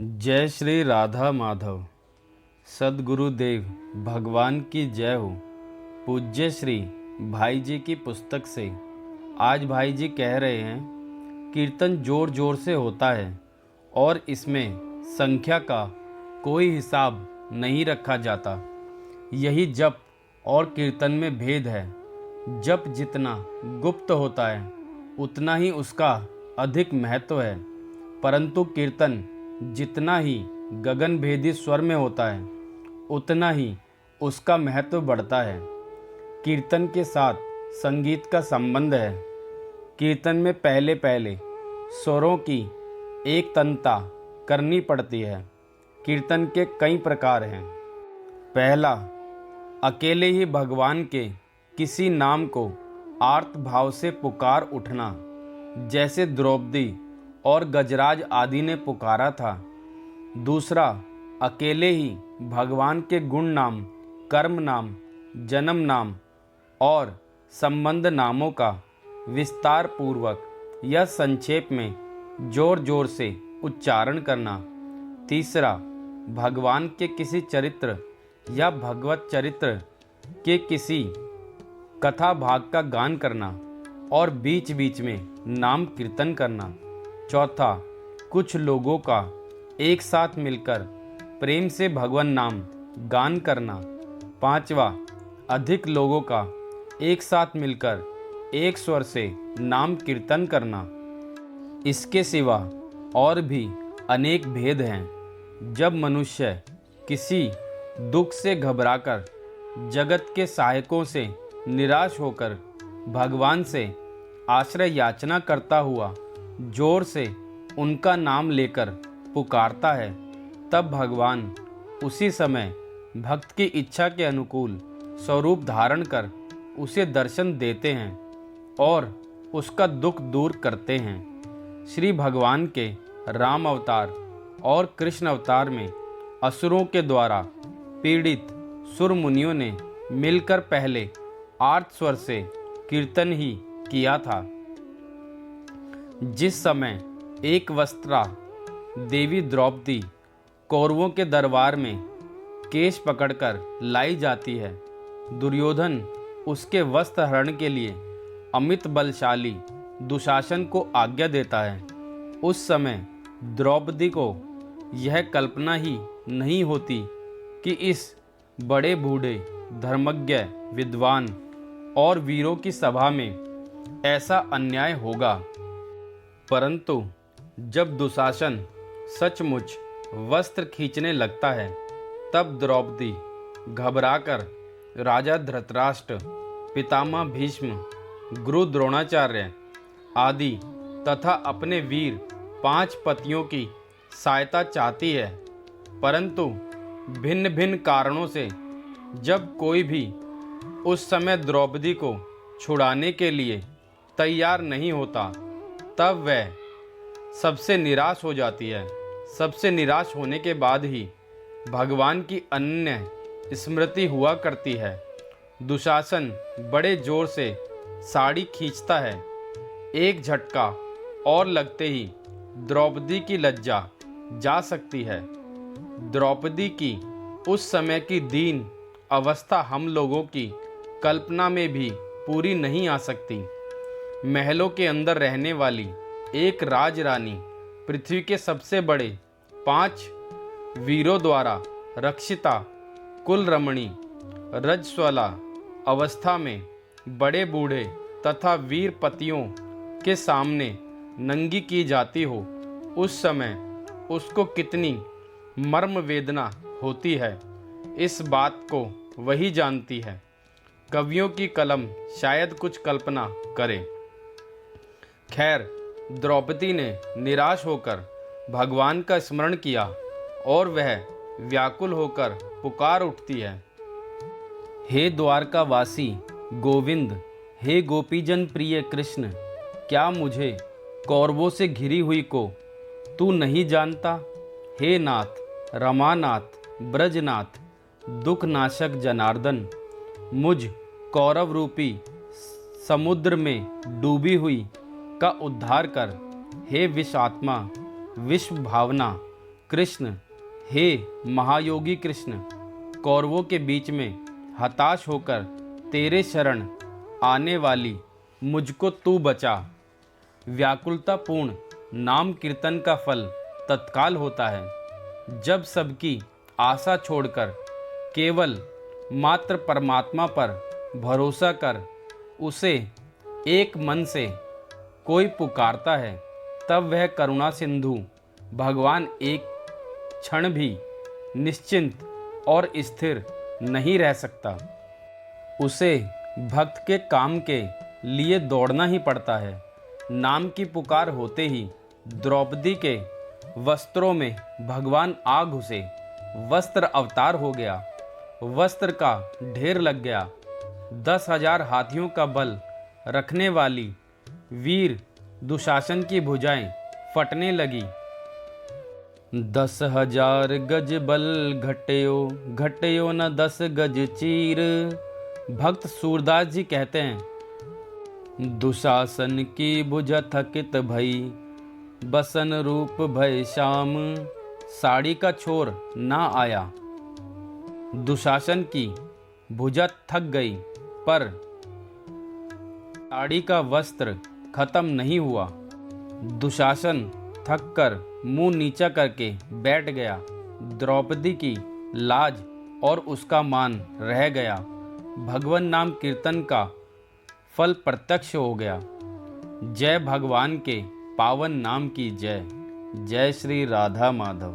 जय श्री राधा माधव। सद्गुरुदेव भगवान की जय हो। पूज्य श्री भाई जी की पुस्तक से आज भाई जी कह रहे हैं, कीर्तन जोर जोर से होता है और इसमें संख्या का कोई हिसाब नहीं रखा जाता। यही जप और कीर्तन में भेद है। जप जितना गुप्त होता है उतना ही उसका अधिक महत्व है, परंतु कीर्तन जितना ही गगनभेदी स्वर में होता है उतना ही उसका महत्व बढ़ता है। कीर्तन के साथ संगीत का संबंध है। कीर्तन में पहले पहले स्वरों की एक तनता करनी पड़ती है। कीर्तन के कई प्रकार हैं। पहला, अकेले ही भगवान के किसी नाम को आर्त भाव से पुकार उठना, जैसे द्रौपदी और गजराज आदि ने पुकारा था। दूसरा, अकेले ही भगवान के गुण नाम, कर्म नाम, जन्म नाम और संबंध नामों का विस्तार पूर्वक या संक्षेप में जोर जोर से उच्चारण करना। तीसरा, भगवान के किसी चरित्र या भगवत चरित्र के किसी कथा भाग का गान करना और बीच बीच में नाम कीर्तन करना। चौथा, कुछ लोगों का एक साथ मिलकर प्रेम से भगवान नाम गान करना। पांचवा, अधिक लोगों का एक साथ मिलकर एक स्वर से नाम कीर्तन करना। इसके सिवा और भी अनेक भेद हैं। जब मनुष्य किसी दुख से घबराकर जगत के सहायकों से निराश होकर भगवान से आश्रय याचना करता हुआ जोर से उनका नाम लेकर पुकारता है, तब भगवान उसी समय भक्त की इच्छा के अनुकूल स्वरूप धारण कर उसे दर्शन देते हैं और उसका दुख दूर करते हैं। श्री भगवान के राम अवतार और कृष्ण अवतार में असुरों के द्वारा पीड़ित सुर मुनियों ने मिलकर पहले आर्त स्वर से कीर्तन ही किया था। जिस समय एक वस्त्रा देवी द्रौपदी कौरवों के दरबार में केश पकड़कर लाई जाती है, दुर्योधन उसके वस्त्र हरण के लिए अमित बलशाली दुशासन को आज्ञा देता है। उस समय द्रौपदी को यह कल्पना ही नहीं होती कि इस बड़े बूढ़े धर्मज्ञ विद्वान और वीरों की सभा में ऐसा अन्याय होगा। परंतु जब दुशासन सचमुच वस्त्र खींचने लगता है, तब द्रौपदी घबराकर राजा धृतराष्ट्र, पितामह भीष्म, गुरु द्रोणाचार्य आदि तथा अपने वीर 5 पतियों की सहायता चाहती है। परंतु भिन्न भिन्न कारणों से जब कोई भी उस समय द्रौपदी को छुड़ाने के लिए तैयार नहीं होता, तब वह सबसे निराश हो जाती है। सबसे निराश होने के बाद ही भगवान की अन्य स्मृति हुआ करती है। दुशासन बड़े जोर से साड़ी खींचता है। एक झटका और लगते ही द्रौपदी की लज्जा जा सकती है। द्रौपदी की उस समय की दीन अवस्था हम लोगों की कल्पना में भी पूरी नहीं आ सकती। महलों के अंदर रहने वाली एक राजरानी पृथ्वी के सबसे बड़े 5 वीरों द्वारा रक्षिता कुल रमणी रजस्वला अवस्था में बड़े बूढ़े तथा वीर पतियों के सामने नंगी की जाती हो, उस समय उसको कितनी मर्म वेदना होती है, इस बात को वही जानती है। कवियों की कलम शायद कुछ कल्पना करे। खैर, द्रौपदी ने निराश होकर भगवान का स्मरण किया और वह व्याकुल होकर पुकार उठती है, हे द्वारकावासी गोविंद, हे गोपीजन प्रिय कृष्ण, क्या मुझे कौरवों से घिरी हुई को तू नहीं जानता? हे नाथ, रमानाथ, ब्रजनाथ, दुखनाशक जनार्दन, मुझ कौरव रूपी समुद्र में डूबी हुई का उद्धार कर। हे विश्व आत्मा, विश्व भावना, कृष्ण, हे महायोगी कृष्ण, कौरवों के बीच में हताश होकर तेरे शरण आने वाली मुझको तू बचा। व्याकुलतापूर्ण नाम कीर्तन का फल तत्काल होता है। जब सबकी आशा छोड़कर केवल मात्र परमात्मा पर भरोसा कर उसे एक मन से कोई पुकारता है, तब वह करुणा सिंधु भगवान एक क्षण भी निश्चिंत और स्थिर नहीं रह सकता। उसे भक्त के काम के लिए दौड़ना ही पड़ता है। नाम की पुकार होते ही द्रौपदी के वस्त्रों में भगवान आ घुसे। वस्त्र अवतार हो गया, वस्त्र का ढेर लग गया। 10,000 हाथियों का बल रखने वाली वीर दुशासन की भुजाएं फटने लगी। 10,000 गज बल घटयो, घटयो न 10 गज चीर। भक्त सूरदास जी कहते हैं, दुशासन की भुजा थकित भई, बसन रूप भय श्याम। साड़ी का छोर ना आया, दुशासन की भुजा थक गई, पर साड़ी का वस्त्र खत्म नहीं हुआ। दुशासन थक कर मुंह नीचा करके बैठ गया। द्रौपदी की लाज और उसका मान रह गया। भगवान नाम कीर्तन का फल प्रत्यक्ष हो गया। जय भगवान के पावन नाम की जय। जय श्री राधा माधव।